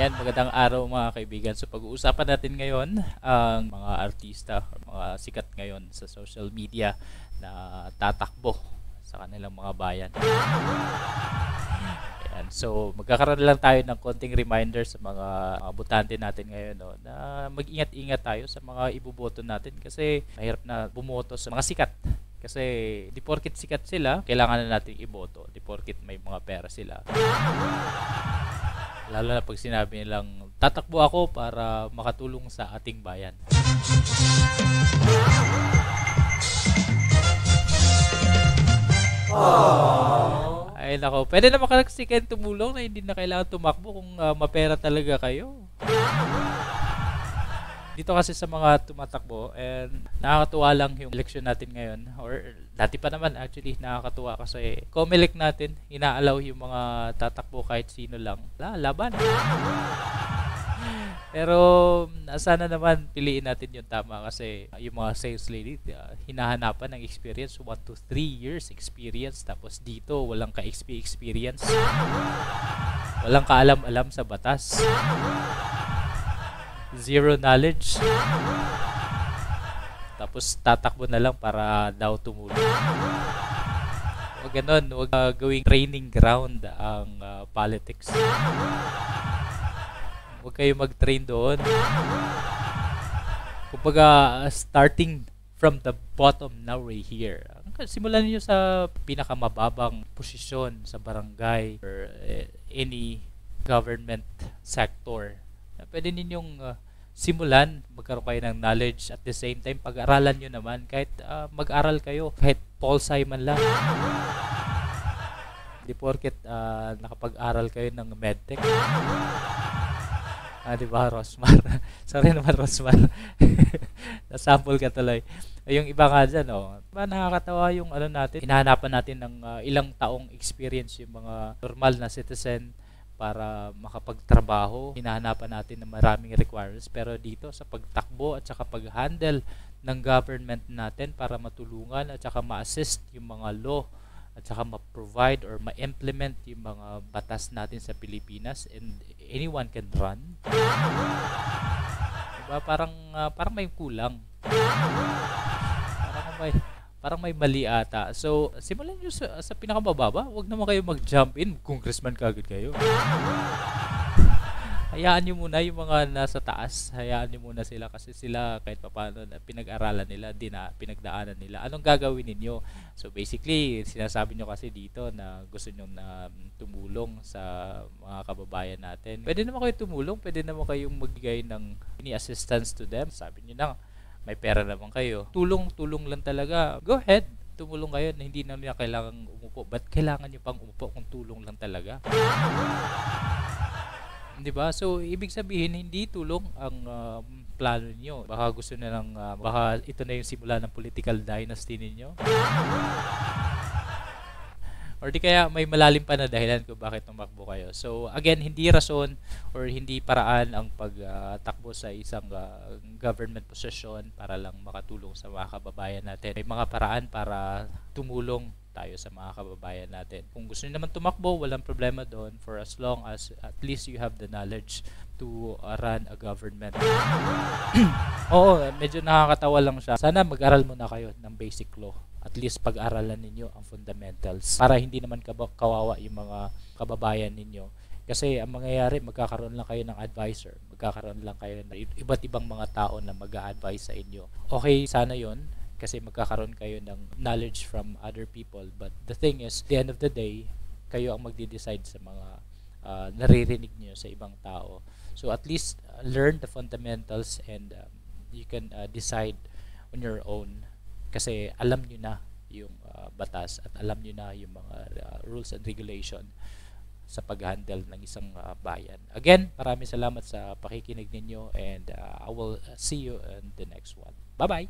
Ayan, magandang araw mga kaibigan. So pag-uusapan natin ngayon ang mga artista or mga sikat ngayon sa social media na tatakbo sa kanilang mga bayan. Ayan, so magkakaroon lang tayo ng konting reminder sa mga botante natin ngayon, no, na mag-ingat-ingat tayo sa mga iboboto natin kasi mahirap na bumoto sa mga sikat. Kasi di porket sikat sila, kailangan na natin iboto. Di porket may mga pera sila. Lalo na pag sinabi nilang tatakbo ako para makatulong sa ating bayan. Aww. Ay nako, pwede naman kasi kayo tumulong na hindi na kailangan tumakbo kung mapera talaga kayo. Dito kasi sa mga tumatakbo, and nakakatuwa lang yung election natin ngayon, or dati pa naman actually nakakatuwa kasi COMELEC natin inaalaw yung mga tatakbo kahit sino lang. Laban. Pero sana naman piliin natin yung tama kasi yung mga sales lady hinahanapan ng experience, 1 to 3 years experience, tapos dito walang ka-experience. Walang kaalam-alam sa batas. Zero knowledge. Tapos tatakbo na lang para daw tumulong. Huwag ganon, huwag gawing training ground ang politics. Huwag kayo mag-train doon. Kumbaga, starting from the bottom, now we're here. Simulan niyo sa pinakamababang posisyon sa barangay or any government sector. Pwede ninyong simulan, magkaroon kayo ng knowledge, at the same time pag-aralan nyo naman kahit mag-aral kayo, kahit Paul Simon lang. Hindi porket nakapag-aral kayo ng medtech. Diba, Rosmar? Sorry naman, Rosmar. Nasample ka tuloy. Yung iba nga dyan, diba, nakakatawa yung ano natin, hinahanapan natin ng ilang taong experience yung mga normal na citizen para makapagtrabaho. Hinahanapan natin ng maraming requirements, pero dito sa pagtakbo at saka pag-handle ng government natin para matulungan at saka ma-assist yung mga law at saka ma-provide or ma-implement yung mga batas natin sa Pilipinas, and anyone can run. Diba? Parang may kulang. Parang may mali ata. So, simulan nyo sa pinakamababa. Huwag naman kayo mag-jump in. Congressman kagad kayo. Hayaan nyo muna yung mga nasa taas. Hayaan nyo muna sila kasi sila kahit paano pinag-aralan nila, pinagdaanan nila. Anong gagawin ninyo? So, basically, sinasabi nyo kasi dito na gusto nyo na tumulong sa mga kababayan natin. Pwede naman kayo tumulong. Pwede naman kayong magbigay ng any assistance to them. Sabi nyo na, may pera naman kayo. Tulong lang talaga. Go ahead. Tumulong kayo na hindi na nila kailangan umupo. Ba't kailangan nyo pang umupo kung tulong lang talaga? Diba? So, ibig sabihin, hindi tulong ang plano niyo. Baka gusto na lang, baka ito na yung simula ng political dynasty ninyo. Or di kaya may malalim pa na dahilan kung bakit tumakbo kayo. So again, hindi rason or hindi paraan ang pagtakbo sa isang government position para lang makatulong sa mga kababayan natin. May mga paraan para tumulong tayo sa mga kababayan natin. Kung gusto niyo naman tumakbo, walang problema doon, for as long as at least you have the knowledge to run a government. Oo, medyo nakakatawa lang siya. Sana mag-aral muna kayo ng basic law. At least pag-aralan ninyo ang fundamentals para hindi naman kawawa yung mga kababayan ninyo. Kasi ang mangyayari, magkakaroon lang kayo ng advisor. Magkakaroon lang kayo ng iba't ibang mga tao na mag-a-advise sa inyo. Okay, sana yon kasi magkakaroon kayo ng knowledge from other people. But the thing is, at the end of the day, kayo ang magde-decide sa mga naririnig nyo sa ibang tao. So at least learn the fundamentals and you can decide on your own. Kasi alam nyo na yung batas at alam nyo na yung mga rules and regulation sa pag-handle ng isang bayan. Again, maraming salamat sa pakikinig ninyo, and I will see you in the next one. Bye-bye!